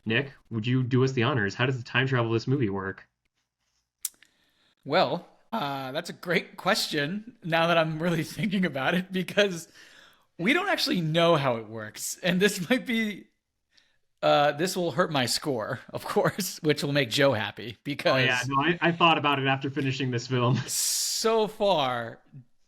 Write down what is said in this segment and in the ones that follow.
Nick, would you do us the honors? How does the time travel of this movie work? Well, that's a great question now that I'm really thinking about it because we don't actually know how it works. And this will hurt my score, of course, which will make Joe happy Oh yeah, because no, I thought about it after finishing this film. so far,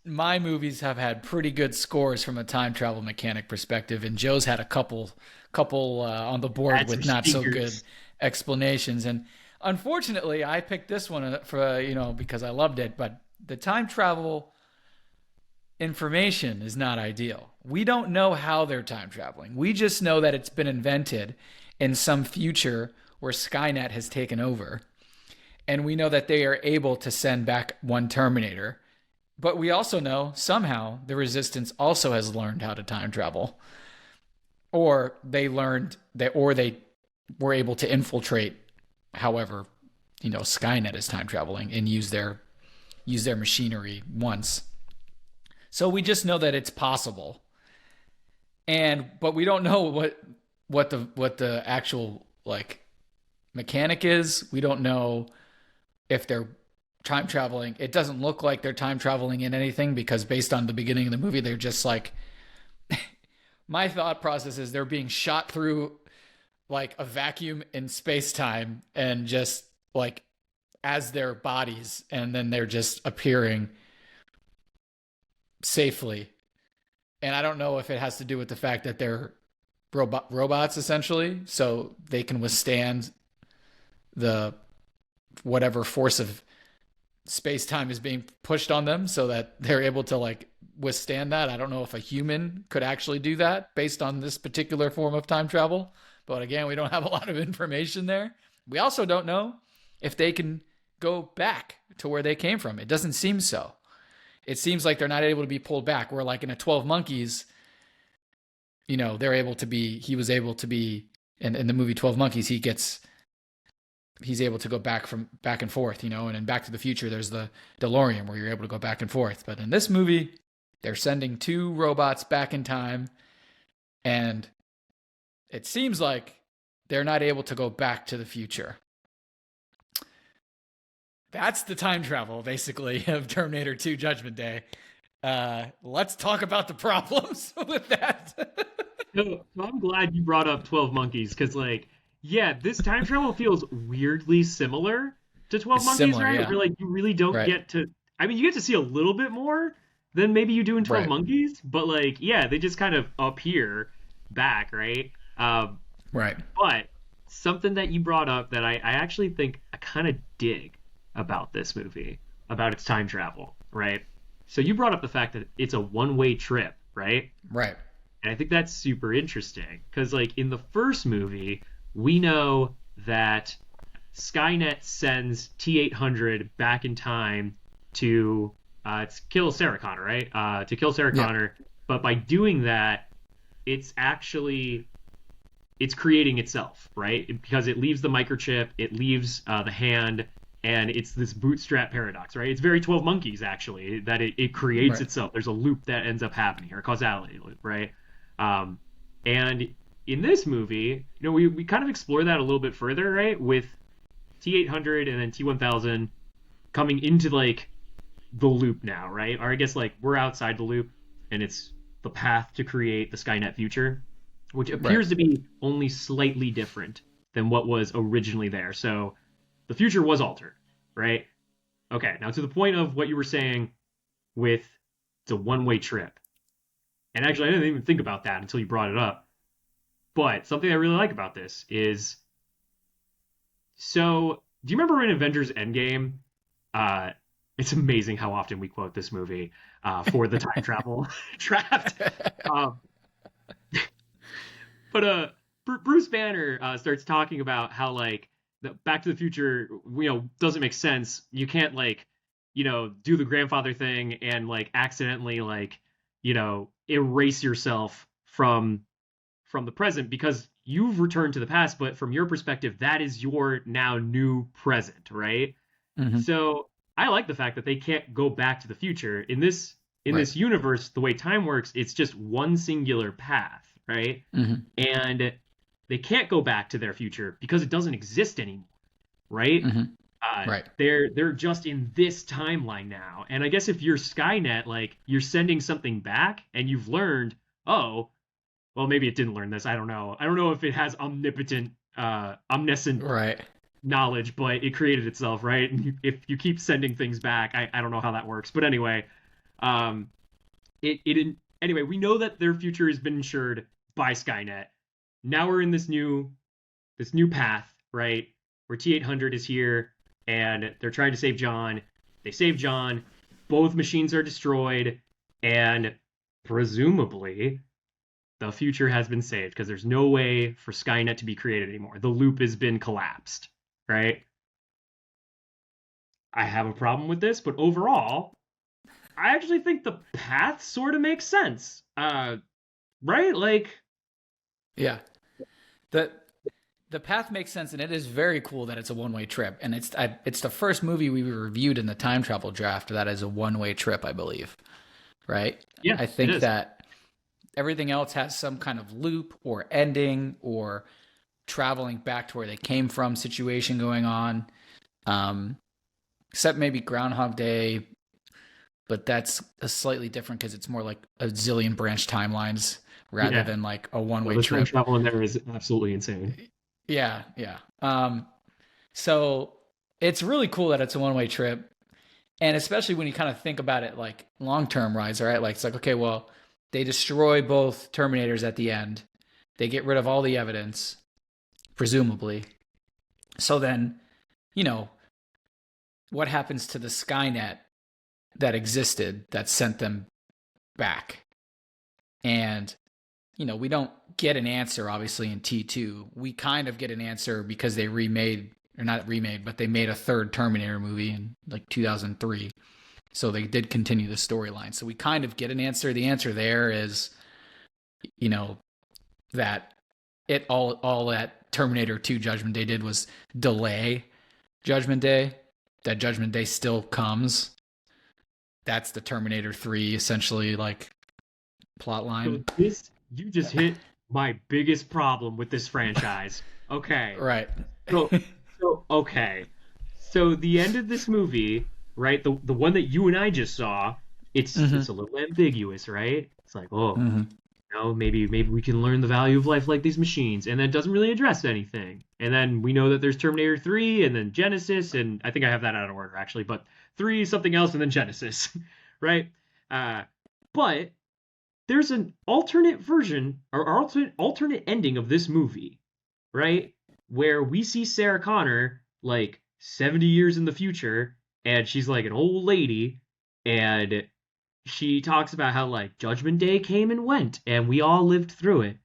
my movies have had pretty good scores from a time travel mechanic perspective, and Joe's had a couple on the board Add some with not so good stinkers. explanations. And unfortunately, I picked this one for because I loved it, but the time travel information is not ideal. We don't know how they're time traveling. We just know that it's been invented in some future where Skynet has taken over. And we know that they are able to send back one Terminator. But we also know somehow the Resistance also has learned how to time travel. Or they learned that, or they were able to infiltrate, however, Skynet is time traveling and use their machinery once. So we just know that it's possible. But we don't know what the actual like mechanic is. We don't know if they're time traveling. It doesn't look like they're time traveling in anything because based on the beginning of the movie, they're just like my thought process is they're being shot through like a vacuum in space time and just like as their bodies, and then they're just appearing safely. And I don't know if it has to do with the fact that they're robots essentially, so they can withstand the whatever force of space time is being pushed on them, so that they're able to like withstand that. I don't know if a human could actually do that based on this particular form of time travel, but again, we don't have a lot of information there. We also don't know if they can go back to where they came from. It doesn't seem so. It seems like they're not able to be pulled back. Where like in a 12 Monkeys, they're able to be. He was able to be in the movie 12 Monkeys. He's able to go back and forth. And in Back to the Future, there's the DeLorean where you're able to go back and forth. But in this movie, they're sending two robots back in time, and it seems like they're not able to go back to the future. That's the time travel, basically, of Terminator 2 Judgment Day. Let's talk about the problems with that. So I'm glad you brought up 12 Monkeys because, like, yeah, this time travel feels weirdly similar to 12 It's Monkeys, similar, right? yeah. Where, like, you really don't Right. get to. I mean, you get to see a little bit more than maybe you do in 12 Right. Monkeys, but, like, yeah, they just kind of appear back, right? Right. But something that you brought up that I actually think I kind of dig about this movie, about its time travel, right? So you brought up the fact that it's a one-way trip, right? Right. And I think that's super interesting because, like, in the first movie, we know that Skynet sends T-800 back in time to kill Sarah Connor, right? To kill Sarah Yeah. Connor, but by doing that, it's actually it's creating itself, right? Because it leaves the microchip, it leaves the hand, and it's this bootstrap paradox, right? It's very 12 Monkeys, actually, that it creates Right. itself. There's a loop that ends up happening here, a causality loop, right? Um, and in this movie, we kind of explore that a little bit further, right? With T-800 and then T-1000 coming into, like, the loop now, right? Or I guess, like, we're outside the loop, and it's the path to create the Skynet future, which Right. appears to be only slightly different than what was originally there. So the future was altered, right? Okay, now to the point of what you were saying with it's a one-way trip. And actually, I didn't even think about that until you brought it up. But something I really like about this is so do you remember in Avengers Endgame? Uh, it's amazing how often we quote this movie for the time travel draft. Um, but Bruce Banner starts talking about how like the Back to the Future, doesn't make sense. You can't like, do the grandfather thing and like accidentally like, erase yourself from the present because you've returned to the past, but from your perspective, that is your now new present, right? Hmm. So I like the fact that they can't go back to the future in Right. this universe. The way time works, it's just one singular path, right? Hmm. And they can't go back to their future because it doesn't exist anymore, right? Hmm. Right. They're just in this timeline now. And I guess if you're Skynet, like you're sending something back and you've learned, oh, well, maybe it didn't learn this. I don't know. I don't know if it has omniscient Right. knowledge, but it created itself, right? And if you keep sending things back, I don't know how that works. But anyway, um, anyway, we know that their future has been ensured by Skynet. Now we're in this new path, right? Where T800 is here and they're trying to save John. They save John. Both machines are destroyed, and presumably the future has been saved because there's no way for Skynet to be created anymore. The loop has been collapsed, right? I have a problem with this, but overall, I actually think the path sort of makes sense. Right? Like, Yeah. The the path makes sense, and it is very cool that it's a one-way trip. And it's the first movie we reviewed in the time travel draft that is a one-way trip, I believe. Right? yeah, I it think is. that everything else has some kind of loop or ending or traveling back to where they came from situation going on. Um, Except maybe Groundhog Day, but that's a slightly different because it's more like a zillion branch timelines rather Yeah. than like a Well, one-way the time trip. travel in there is absolutely insane. Yeah, yeah. So it's really cool that it's a one-way trip, and especially when you kind of think about it like long-term rise, right? Like it's like, okay, well, they destroy both Terminators at the end. They get rid of all the evidence, presumably. So then, you know, what happens to the Skynet that existed that sent them back? And we don't get an answer obviously in T2. We kind of get an answer because they remade, or not remade, but they made a third Terminator movie in like 2003. So they did continue the storyline. So we kind of get an answer. The answer there is, you know, that it all that Terminator 2 Judgment Day did was delay Judgment Day. That Judgment Day still comes. That's the Terminator 3 essentially like plot So line. you just hit my biggest problem with this franchise. Okay. Right. So, okay. So the end of this movie, right? The one that you and I just saw, it's Mm-hmm. a little ambiguous, right? It's like, oh, Mm-hmm. maybe we can learn the value of life like these machines, and then it doesn't really address anything. And then we know that there's Terminator 3 and then Genesis, and I think I have that out of order actually, but 3 something else and then Genesis, right? Uh, but there's an alternate version or alternate ending of this movie, right? Where we see Sarah Connor like 70 years in the future and she's like an old lady and she talks about how like Judgment Day came and went and we all lived through it.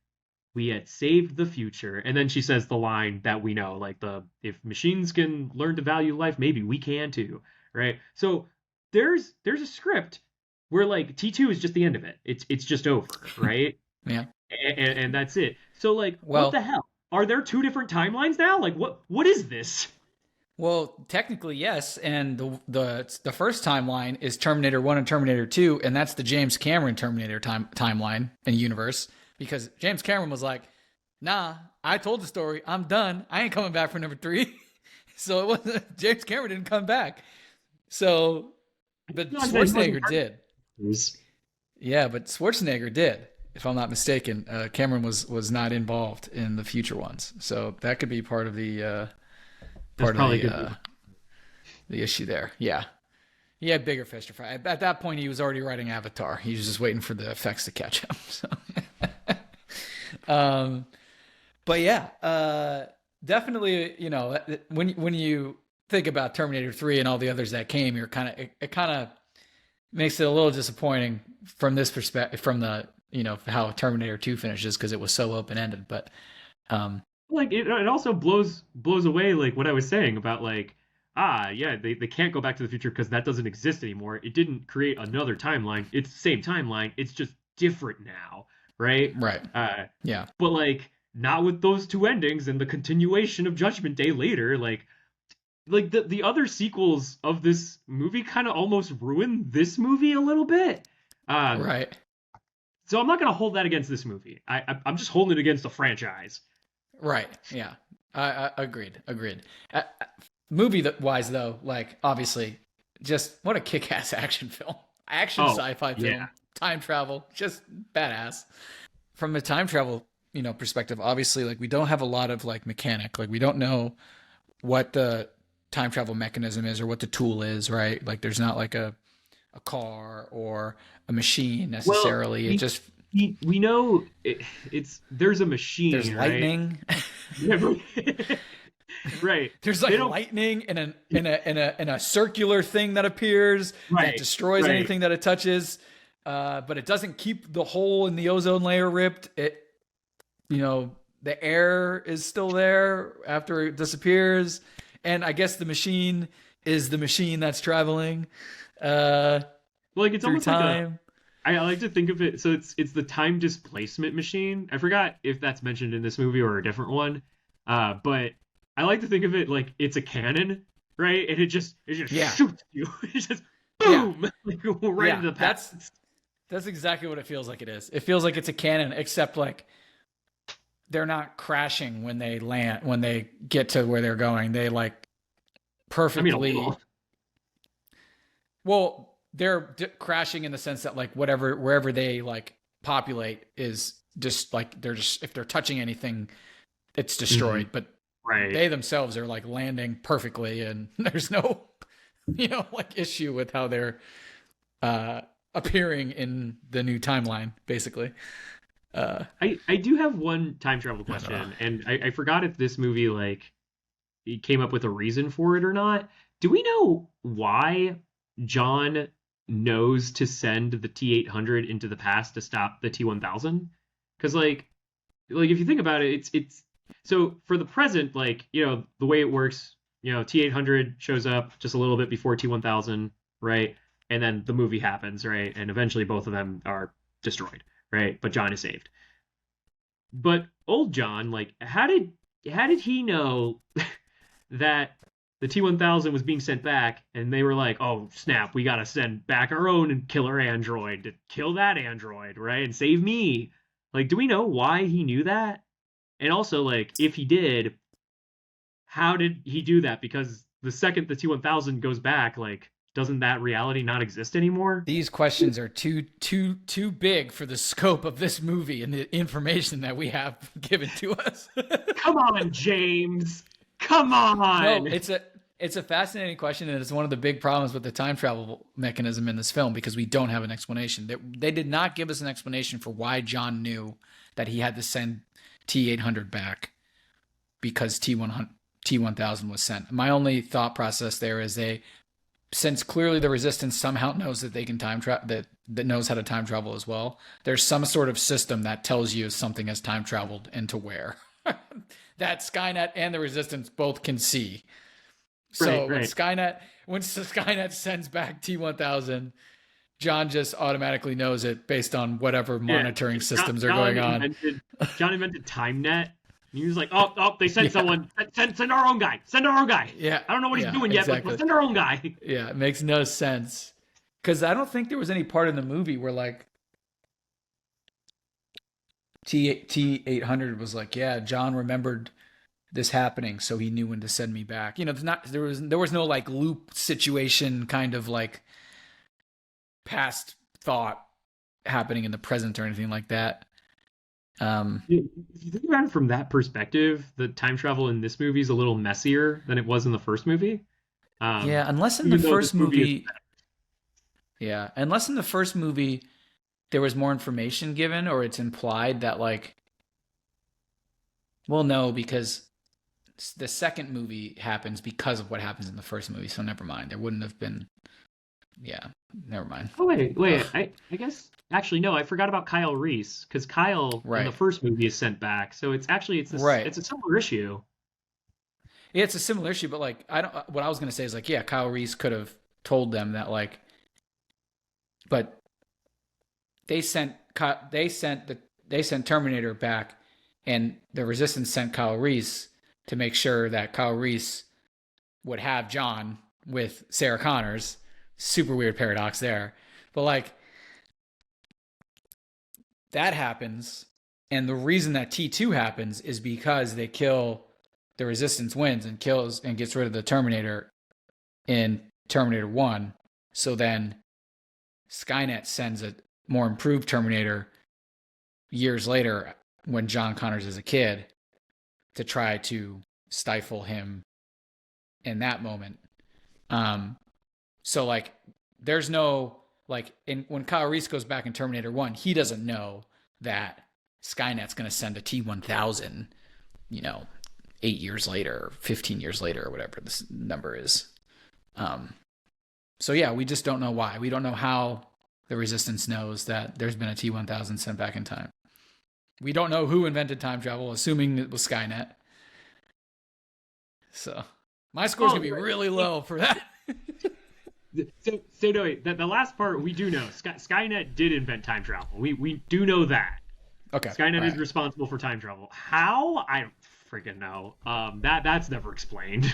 We had saved the future. And then she says the line that we know, like the if machines can learn to value life, maybe we can too, right? So there's a script where like T2 is just the end of it. It's just over, right? Yeah. And that's it. So like what the Well, hell? Are there two different timelines now? Like what is this? well, technically yes, and the first timeline is Terminator 1 and Terminator 2, and that's the James Cameron Terminator timeline and universe because James Cameron was like, "Nah, I told the story. I'm done. I ain't coming back for number 3." So it wasn't James Cameron didn't come back. So, but No, he wasn't Schwarzenegger did. partners. Yeah, but Schwarzenegger did, if I'm not mistaken. Cameron was not involved in the future ones, so that could be part of the That's part of probably good. the issue there. Yeah, he had bigger fish to fry. At that point, he was already writing Avatar. He was just waiting for the effects to catch up. So, um, but yeah, definitely. When you think about Terminator 3 and all the others that came, you're it kind of makes it a little disappointing from this perspective, from the how Terminator 2 finishes because it was so open ended. But um, Like it also blows away like what I was saying about like yeah they can't go back to the future because that doesn't exist anymore. It didn't create another timeline. It's the same timeline. It's just different now, right? right, Uh, yeah, but like not with those two endings and the continuation of Judgment Day later. Like the other sequels of this movie kind of almost ruin this movie a little bit. Um, right, so I'm not gonna hold that against this movie. I'm just holding it against the franchise. Right. Yeah. I agreed. Agreed. Movie wise though, like obviously, just what a kick-ass action film, action Oh sci-fi yeah. film, time travel, just badass. From a time travel, perspective, obviously, like we don't have a lot of like mechanic, like we don't know what the time travel mechanism is or what the tool is, right? Like there's not like a car or a machine Well, necessarily. It we just we know it's there's a there's machine, right? lightning. Yeah, right. There's They like don't. lightning in a circular thing that appears that Right. destroys Right. anything that it touches, but it doesn't keep the hole in the ozone layer ripped. The air is still there after it disappears, and I guess the machine is the machine that's traveling uh, Like it's through almost like a. time. I like to think of it. So it's the time displacement machine. I forgot if that's mentioned in this movie or a different one. But I like to think of it like it's a cannon, right? And it just Yeah, shoots you. It's just yeah, boom, like right yeah. into the That's past. that's exactly what it feels like. It is. It feels like it's a cannon, except like they're not crashing when they land when they get to where they're going. They like I mean, a perfectly little. well, they're crashing in the sense that like wherever they like populate is just like they're just if they're touching anything, it's Hmm. destroyed. But Right. they themselves are like landing perfectly, and there's no like issue with how they're uh appearing in the new timeline, basically. I do have one time travel I don't know. question, and I forgot if this movie like it came up with a reason for it or not. Do we know why John knows to send the T-800 into the past to stop the T-1000? Because like if you think about it, it's so for the present, like the way it works, T-800 shows up just a little bit before T-1000, right? And then the movie happens, right? And eventually both of them are destroyed, right? But John is saved. But old John, like, how did he know that the T-1000 was being sent back, and they were like, "Oh snap, we gotta send back our own killer android to kill that android, right, and save me." Like, do we know why he knew that? And also, like, if he did, how did he do that? Because the second the T-1000 goes back, like, doesn't that reality not exist anymore? These questions are too big for the scope of this movie and the information that we have given to us. Come on, James. Come No, on. it's a fascinating question, and it's one of the big problems with the time travel mechanism in this film because we don't have an explanation. They did not give us an explanation for why John knew that he had to send T-800 back because T-1000 was sent. My only thought process there is since clearly the resistance somehow knows that they can time travel that knows how to time travel as well. There's some sort of system that tells you something has time traveled and to where. That Skynet and the resistance both can see. Right, So right. when Skynet sends back T-1000, John just automatically knows it based on whatever Yeah, monitoring John, systems are John going on. invented John invented TimeNet. And he was like, "Oh, oh, they sent Yeah. someone. Send our own guy. Send our own guy. Yeah. I don't know what he's Yeah, doing yet, but exactly. send our own guy." Yeah, it makes no sense. Cuz I don't think there was any part in the movie where like T800 was like, "Yeah, John remembered this happening, so he knew when to send me back." There was no like loop situation kind of like past thought happening in the present or anything like that. Um, If you think about it from that perspective, the time travel in this movie is a little messier than it was in the first movie. yeah, unless in the Even though this first movie is movie, yeah, unless in the first movie there was more information given or it's implied that like, well, no, because the second movie happens because of what happens in the first movie. So never mind. There wouldn't have been. Yeah, never mind. Oh wait, Ugh, wait. I guess actually no, I forgot about Kyle Reese because Kyle in the right, first movie is sent back. So it's this right. it's a similar issue. Yeah, it's a similar issue, but like I don't. What I was gonna say is like, yeah, Kyle Reese could have told them that like, but they sent Terminator back, and the Resistance sent Kyle Reese to make sure that Kyle Reese would have John with Sarah Connors. Super weird paradox there, but like that happens, And the reason that T2 happens is because they kill the Resistance wins and kills and gets rid of the Terminator in Terminator 1. So then Skynet sends a more improved Terminator years later when John Connors is a kid to try to stifle him in that moment. So like there's no like when Kyle Reese goes back in Terminator 1, he doesn't know that Skynet's going to send a T-1000, 8 years later, 15 years later, or whatever this number is. So yeah, we just don't know why. We don't know how the Resistance knows that there's been a T-1000 sent back in time. We don't know who invented time travel, assuming it was Skynet. So my score's going to be really low for that. So no, wait, the last part we do know. Skynet did invent time travel. We do know that. Okay. Skynet is responsible for time travel. How? I don't freaking know. That's never explained.